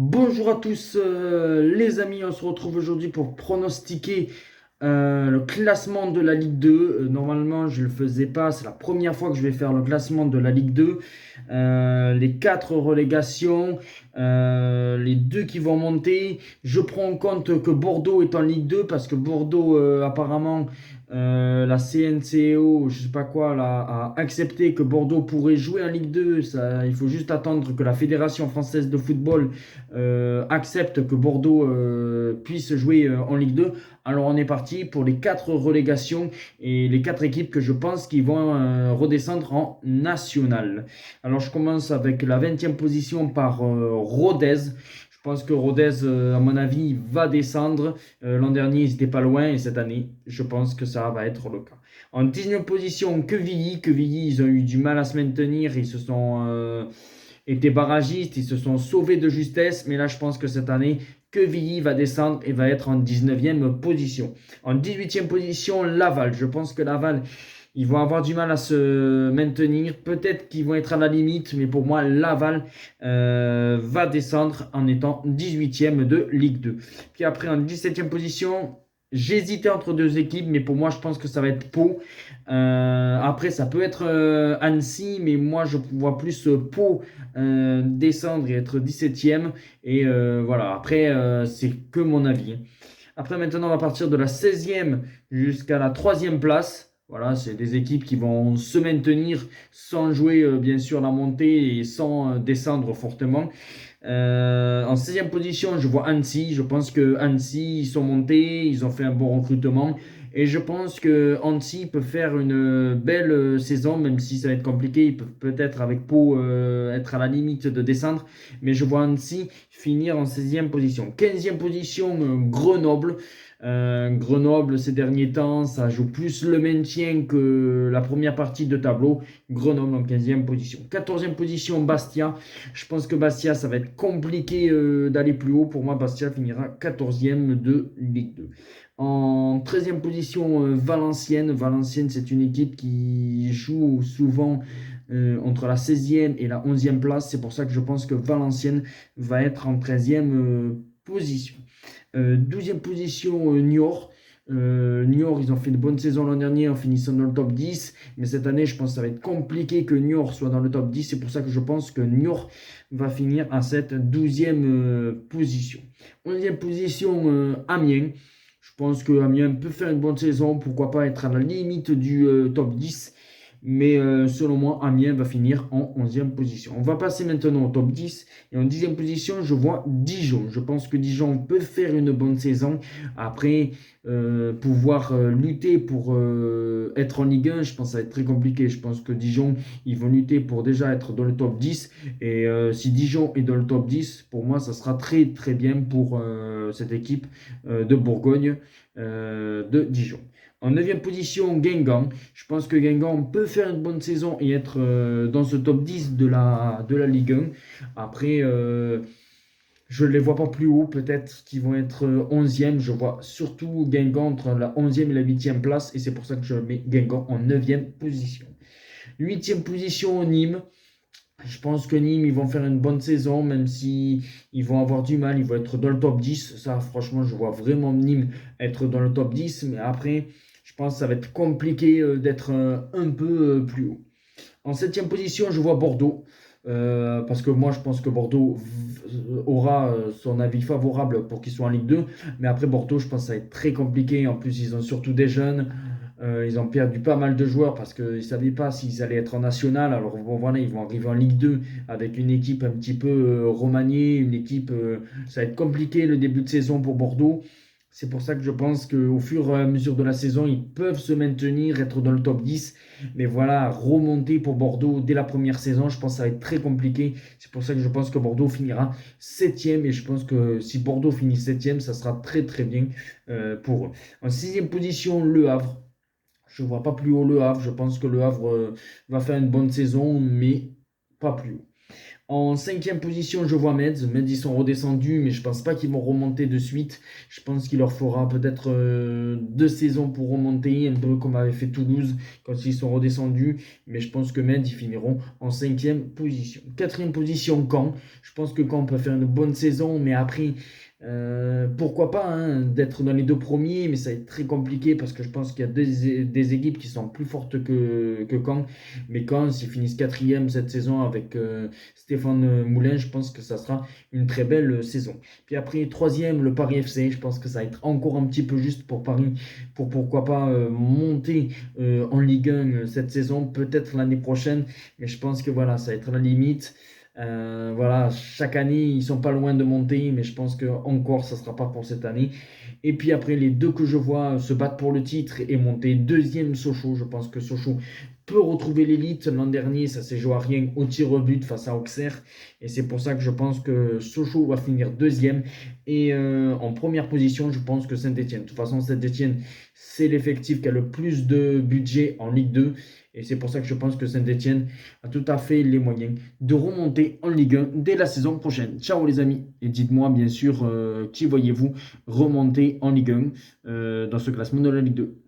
Bonjour à tous les amis, on se retrouve aujourd'hui pour pronostiquer le classement de la Ligue 2. Normalement je ne le faisais pas, c'est la première fois que je vais faire le classement de la Ligue 2. Les quatre relégations, les deux qui vont monter. Je prends en compte que Bordeaux est en Ligue 2 parce que Bordeaux apparemment la CNCO, je sais pas quoi, a accepté que Bordeaux pourrait jouer en Ligue 2. Ça, il faut juste attendre que la Fédération française de football accepte que Bordeaux puisse jouer en Ligue 2. Alors on est parti pour les quatre relégations et les quatre équipes que je pense qui vont redescendre en national. Alors je commence avec la 20e position par Rodez. Je pense que Rodez, à mon avis, va descendre. L'an dernier, ils n'étaient pas loin et cette année, je pense que ça va être le cas. En 19e position, Quevilly. Quevilly, ils ont eu du mal à se maintenir. Ils se sont étaient barragistes, ils se sont sauvés de justesse. Mais là, je pense que cette année, Quevilly va descendre et va être en 19e position. En 18e position, Laval. Je pense que Laval, ils vont avoir du mal à se maintenir. Peut-être qu'ils vont être à la limite, mais pour moi, Laval va descendre en étant 18e de Ligue 2. Puis après, en 17e position, j'hésitais entre deux équipes, mais pour moi, je pense que ça va être Pau. Après, ça peut être Annecy, mais moi, je vois plus Pau descendre et être 17e. Et voilà, après, c'est que mon avis. Après, maintenant, on va partir de la 16e jusqu'à la 3e place. Voilà, c'est des équipes qui vont se maintenir sans jouer, bien sûr, la montée et sans descendre fortement. En 16e position, je vois Annecy. Je pense que Annecy, ils sont montés, ils ont fait un bon recrutement. Et je pense que Annecy peut faire une belle saison, même si ça va être compliqué. Ils peuvent peut-être, avec Pau, être à la limite de descendre. Mais je vois Annecy finir en 16e position. 15e position, Grenoble. Grenoble, ces derniers temps, ça joue plus le maintien que la première partie de tableau. Grenoble en 15e position. 14e position, Bastia. Je pense que Bastia, ça va être compliqué d'aller plus haut. Pour moi, Bastia finira 14e de Ligue 2. En 13e position, Valenciennes. Valenciennes, c'est une équipe qui joue souvent entre la 16e et la 11e place. C'est pour ça que je pense que Valenciennes va être en 13e position. 12e position, Niort. Niort, ils ont fait une bonne saison l'an dernier en finissant dans le top 10. Mais cette année, je pense que ça va être compliqué que Niort soit dans le top 10. C'est pour ça que je pense que Niort va finir à cette 12e position. 11e position, Amiens. Je pense que Amiens peut faire une bonne saison. Pourquoi pas être à la limite du top 10. Mais selon moi, Amiens va finir en 11e position. On va passer maintenant au top 10. Et en 10e position, je vois Dijon. Je pense que Dijon peut faire une bonne saison. Après, pouvoir lutter pour être en Ligue 1, je pense que ça va être très compliqué. Je pense que Dijon, ils vont lutter pour déjà être dans le top 10. Et si Dijon est dans le top 10, pour moi, ça sera très très bien pour cette équipe de Bourgogne de Dijon. En 9e position, Guingamp. Je pense que Guingamp peut faire une bonne saison et être dans ce top 10 de la Ligue 1. Après, je ne les vois pas plus haut. Peut-être qu'ils vont être 11e. Je vois surtout Guingamp entre la 11e et la 8e place. Et c'est pour ça que je mets Guingamp en 9e position. 8e position, Nîmes. Je pense que Nîmes, ils vont faire une bonne saison, même si ils vont avoir du mal. Ils vont être dans le top 10. Ça, franchement, je vois vraiment Nîmes être dans le top 10. Mais après, je pense que ça va être compliqué d'être un peu plus haut. En 7e position, je vois Bordeaux. Parce que moi, je pense que Bordeaux aura son avis favorable pour qu'ils soient en Ligue 2. Mais après, Bordeaux, je pense que ça va être très compliqué. En plus, ils ont surtout des jeunes. Ils ont perdu pas mal de joueurs parce qu'ils ne savaient pas s'ils allaient être en national. Alors bon, voilà, ils vont arriver en Ligue 2 avec une équipe un petit peu remaniée, une équipe, ça va être compliqué le début de saison pour Bordeaux. C'est pour ça que je pense qu'au fur et à mesure de la saison, ils peuvent se maintenir, être dans le top 10. Mais voilà, remonter pour Bordeaux dès la première saison, je pense que ça va être très compliqué. C'est pour ça que je pense que Bordeaux finira 7e. Et je pense que si Bordeaux finit 7e, ça sera très très bien pour eux. En 6e position, Le Havre. Je ne vois pas plus haut Le Havre. Je pense que Le Havre va faire une bonne saison, mais pas plus haut. En cinquième position, je vois Metz. Metz, ils sont redescendus, mais je pense pas qu'ils vont remonter de suite. Je pense qu'il leur faudra peut-être 2 saisons pour remonter, un peu comme avait fait Toulouse quand ils sont redescendus. Mais je pense que Metz, ils finiront en cinquième position. Quatrième position, Caen. Je pense que Caen peut faire une bonne saison, mais après, pourquoi pas hein, d'être dans les deux premiers, mais ça va être très compliqué parce que je pense qu'il y a des équipes qui sont plus fortes que Caen. Mais Caen, s'ils finissent quatrième cette saison avec Stéphane Moulin, je pense que ça sera une très belle saison. Puis après, troisième, le Paris FC. Je pense que ça va être encore un petit peu juste pour Paris, pour pourquoi pas monter en Ligue 1 cette saison, peut-être l'année prochaine. Mais je pense que voilà, ça va être la limite. Voilà, chaque année, ils sont pas loin de monter, mais je pense que encore, ça sera pas pour cette année. Et puis après, les deux que je vois se battre pour le titre et monter deuxième Sochaux. Je pense que Sochaux peut retrouver l'élite. L'an dernier, ça s'est joué à rien au tir au but face à Auxerre. Et c'est pour ça que je pense que Sochaux va finir deuxième. Et en première position, je pense que Saint-Etienne. De toute façon, Saint-Etienne, c'est l'effectif qui a le plus de budget en Ligue 2. Et c'est pour ça que je pense que Saint-Etienne a tout à fait les moyens de remonter en Ligue 1 dès la saison prochaine. Ciao les amis. Et dites-moi bien sûr qui voyez-vous remonter en Ligue 1 dans ce classement de la Ligue 2.